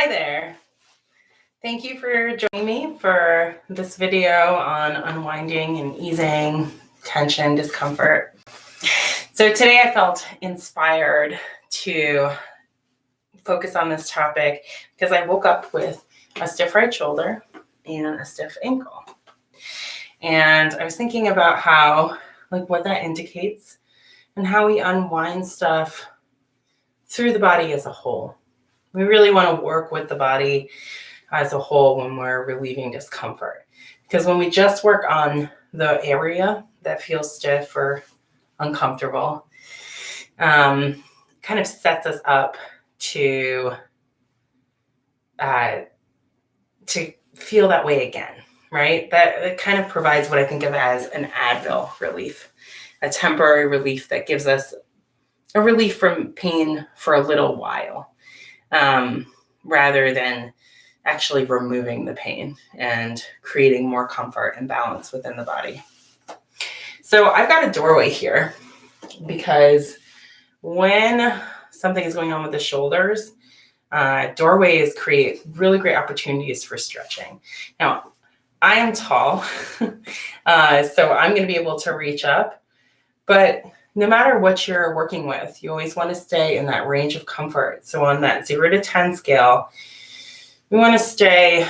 Hi there. Thank you for joining me for this video on unwinding and easing tension, discomfort. So today I felt inspired to focus on this topic because I woke up with a stiff right shoulder and a stiff ankle. And I was thinking about how, what that indicates and how we unwind stuff through the body as a whole. We really want to work with the body as a whole when we're relieving discomfort. Because when we just work on the area that feels stiff or uncomfortable, kind of sets us up to feel that way again, right? That kind of provides what I think of as an Advil relief, a temporary relief that gives us a relief from pain for a little while, rather than actually removing the pain and creating more comfort and balance within the body. So I've got a doorway here because when something is going on with the shoulders, doorways create really great opportunities for stretching. Now, I am tall, so I'm going to be able to reach up, but no matter what you're working with, you always want to stay in that range of comfort. So on that 0 to 10 scale, we want to stay,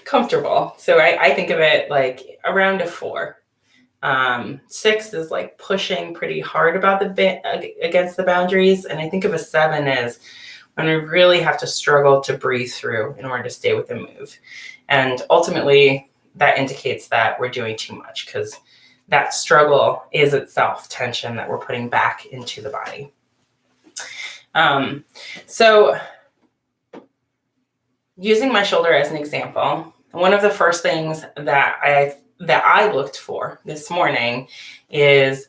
comfortable. So I think of it like around a 4. 6 is like pushing pretty hard against the boundaries. And I think of a 7 as when we really have to struggle to breathe through in order to stay with the move. And ultimately, that indicates that we're doing too much because that struggle is itself tension that we're putting back into the body. So using my shoulder as an example, one of the first things that I looked for this morning is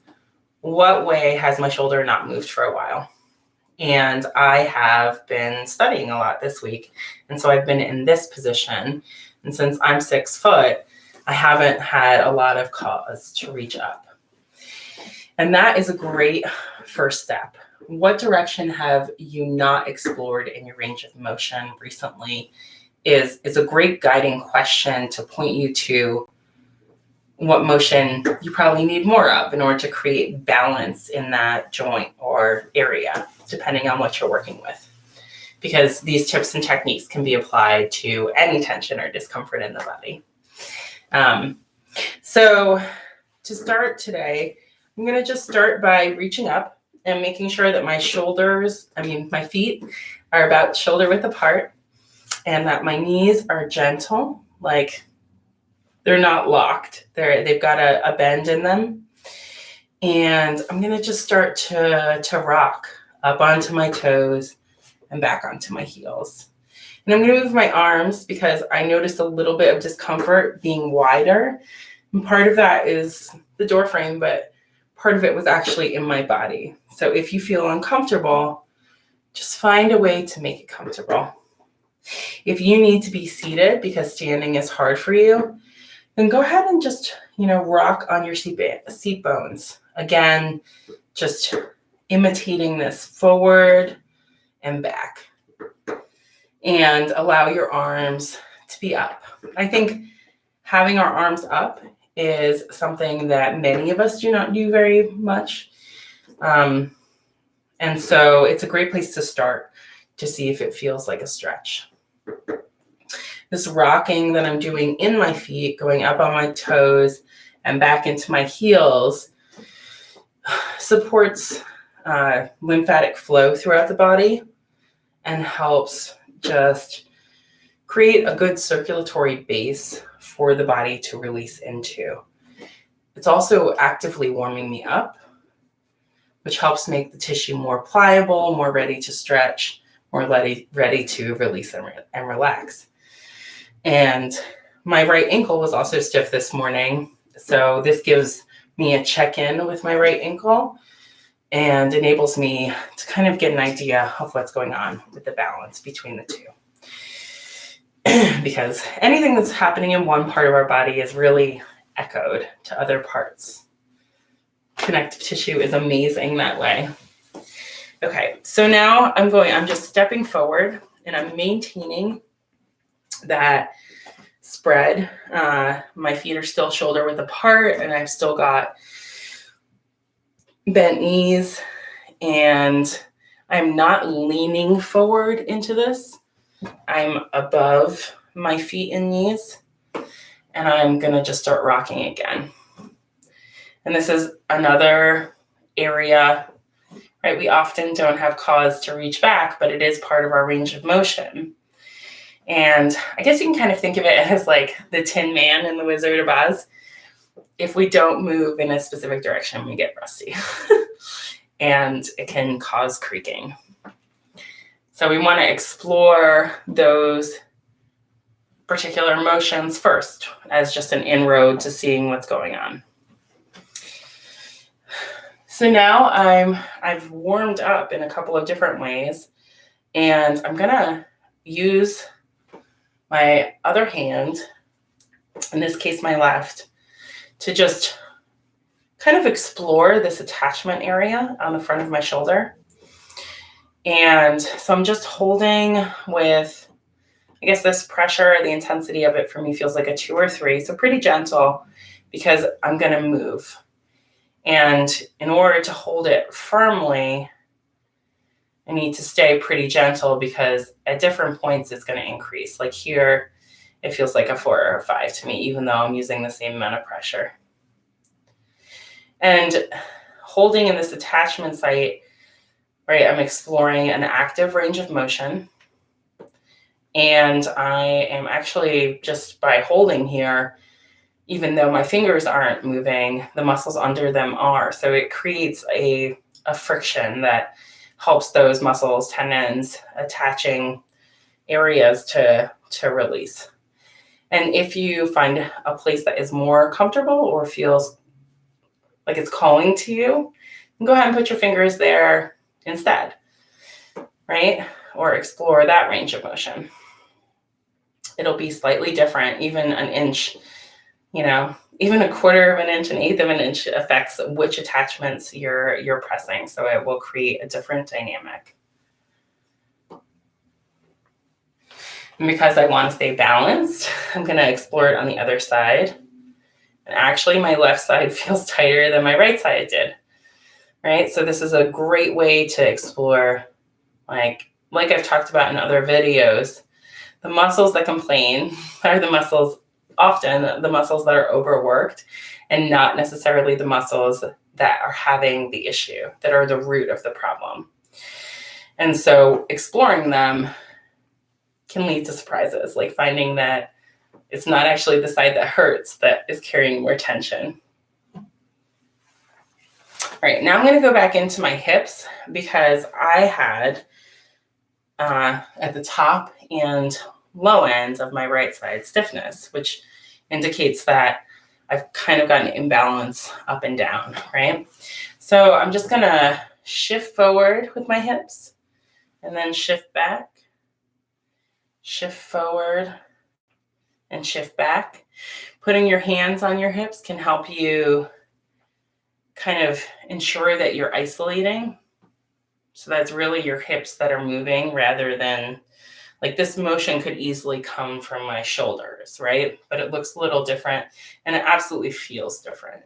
what way has my shoulder not moved for a while? And I have been studying a lot this week. And so I've been in this position. And since I'm 6 foot, I haven't had a lot of cause to reach up. And that is a great first step. What direction have you not explored in your range of motion recently is a great guiding question to point you to what motion you probably need more of in order to create balance in that joint or area, depending on what you're working with. Because these tips and techniques can be applied to any tension or discomfort in the body. So to start today, I'm going to just start by reaching up and making sure that my feet are about shoulder width apart and that my knees are gentle, like they're not locked. They've got a bend in them. And I'm going to just start to rock up onto my toes and back onto my heels. And I'm going to move my arms because I noticed a little bit of discomfort being wider. And part of that is the door frame, but part of it was actually in my body. So if you feel uncomfortable, just find a way to make it comfortable. If you need to be seated because standing is hard for you, then go ahead and just, rock on your seat bones. Again, just imitating this forward and back. And allow your arms to be up. I think having our arms up is something that many of us do not do very much. And so it's a great place to start to see if it feels like a stretch. This rocking that I'm doing in my feet, going up on my toes and back into my heels, supports lymphatic flow throughout the body and helps just create a good circulatory base for the body to release into. It's also actively warming me up, which helps make the tissue more pliable, more ready to stretch, more ready to release and relax. And my right ankle was also stiff this morning. So this gives me a check-in with my right ankle and enables me to kind of get an idea of what's going on with the balance between the two. Because anything that's happening in one part of our body is really echoed to other parts. Connective tissue is amazing that way. Okay, so now I'm just stepping forward and I'm maintaining that spread. My feet are still shoulder width apart and I've still got bent knees, and I'm not leaning forward into this. I'm above my feet and knees, and I'm gonna just start rocking again. And this is another area, right? We often don't have cause to reach back, but it is part of our range of motion. And I guess you can kind of think of it as like the Tin Man in the Wizard of Oz. If we don't move in a specific direction, we get rusty. And it can cause creaking. So we want to explore those particular motions first as just an inroad to seeing what's going on. So now I've warmed up in a couple of different ways, and I'm gonna use my other hand, in this case my left, to just kind of explore this attachment area on the front of my shoulder. And so I'm just holding with, I guess this pressure, the intensity of it for me feels like a 2 or 3, so pretty gentle because I'm gonna move. And in order to hold it firmly, I need to stay pretty gentle because at different points it's gonna increase. Like here, it feels like a 4 or a 5 to me, even though I'm using the same amount of pressure. And holding in this attachment site, right, I'm exploring an active range of motion. And I am actually, just by holding here, even though my fingers aren't moving, the muscles under them are. So it creates a friction that helps those muscles, tendons, attaching areas to release. And if you find a place that is more comfortable or feels like it's calling to you, go ahead and put your fingers there instead, right? Or explore that range of motion. It'll be slightly different, even an inch, even a 1/4 of an inch, an 1/8 of an inch affects which attachments you're pressing. So it will create a different dynamic. And because I want to stay balanced, I'm going to explore it on the other side. And actually, my left side feels tighter than my right side did, right? So this is a great way to explore, like I've talked about in other videos, the muscles that complain are often the muscles that are overworked and not necessarily the muscles that are having the issue, that are the root of the problem. And so exploring them can lead to surprises, like finding that it's not actually the side that hurts that is carrying more tension. All right, now I'm going to go back into my hips because I had at the top and low ends of my right side stiffness, which indicates that I've kind of got an imbalance up and down, right? So I'm just going to shift forward with my hips and then shift back, shift forward, and shift back. Putting your hands on your hips can help you kind of ensure that you're isolating. So that's really your hips that are moving rather than, like, this motion could easily come from my shoulders, right? But it looks a little different and it absolutely feels different.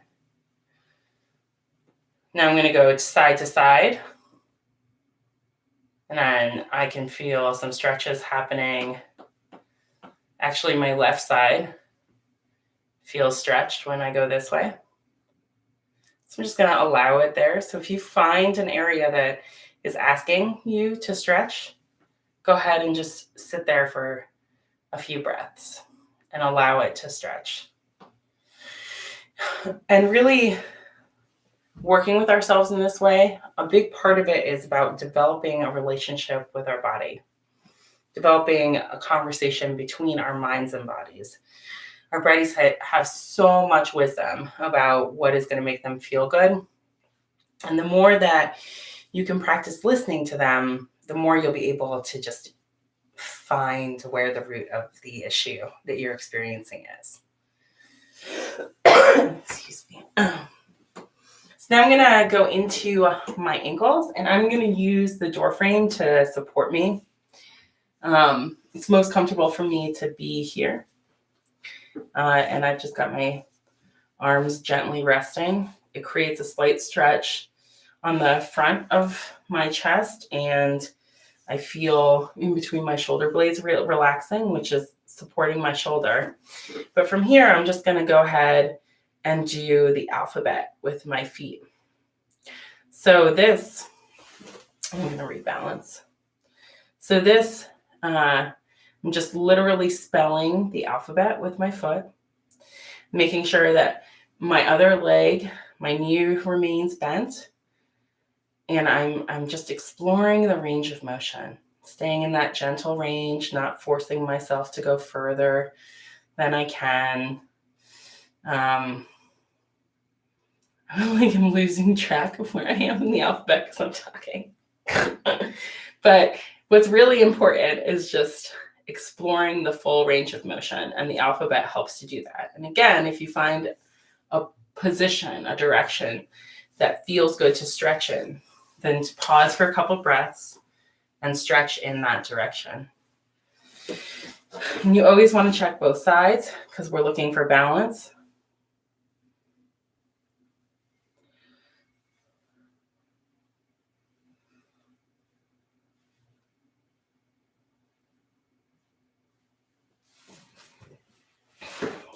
Now I'm going to go side to side. And then I can feel some stretches happening. Actually, my left side feels stretched when I go this way. So I'm just going to allow it there. So if you find an area that is asking you to stretch, go ahead and just sit there for a few breaths and allow it to stretch. And really working with ourselves in this way, a big part of it is about developing a relationship with our body, developing a conversation between our minds and bodies. Our bodies have so much wisdom about what is going to make them feel good. And the more that you can practice listening to them, the more you'll be able to just find where the root of the issue that you're experiencing is. Excuse me. So Now I'm gonna go into my ankles, and I'm gonna use the door frame to support me. It's most comfortable for me to be here. And I've just got my arms gently resting. It creates a slight stretch on the front of my chest, and I feel in between my shoulder blades relaxing, which is supporting my shoulder. But from here, I'm just going to go ahead and do the alphabet with my feet. So this, I'm going to rebalance. So this, I'm just literally spelling the alphabet with my foot, making sure that my other leg, my knee remains bent, and I'm just exploring the range of motion, staying in that gentle range, not forcing myself to go further than I can. I feel like I'm losing track of where I am in the alphabet because I'm talking. But what's really important is just exploring the full range of motion, and the alphabet helps to do that. And again, if you find a position, a direction that feels good to stretch in, then pause for a couple breaths and stretch in that direction. And you always want to check both sides because we're looking for balance.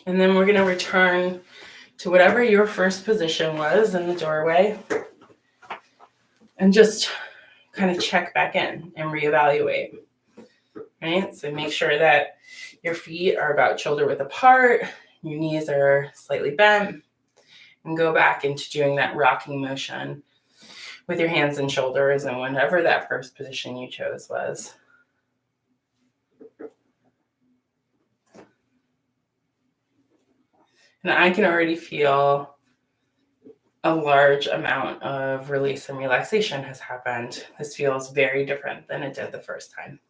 And then we're going to return to whatever your first position was in the doorway and just kind of check back in and reevaluate. Right? So make sure that your feet are about shoulder width apart, your knees are slightly bent, and go back into doing that rocking motion with your hands and shoulders and whatever that first position you chose was. And I can already feel a large amount of release and relaxation has happened. This feels very different than it did the first time.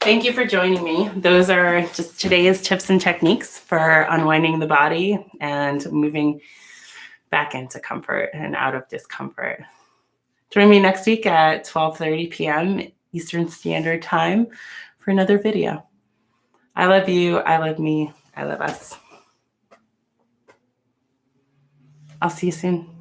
Thank you for joining me. Those are just today's tips and techniques for unwinding the body and moving back into comfort and out of discomfort. Join me next week at 12:30 p.m. Eastern Standard Time for another video. I love you. I love me. I love us. I'll see you soon.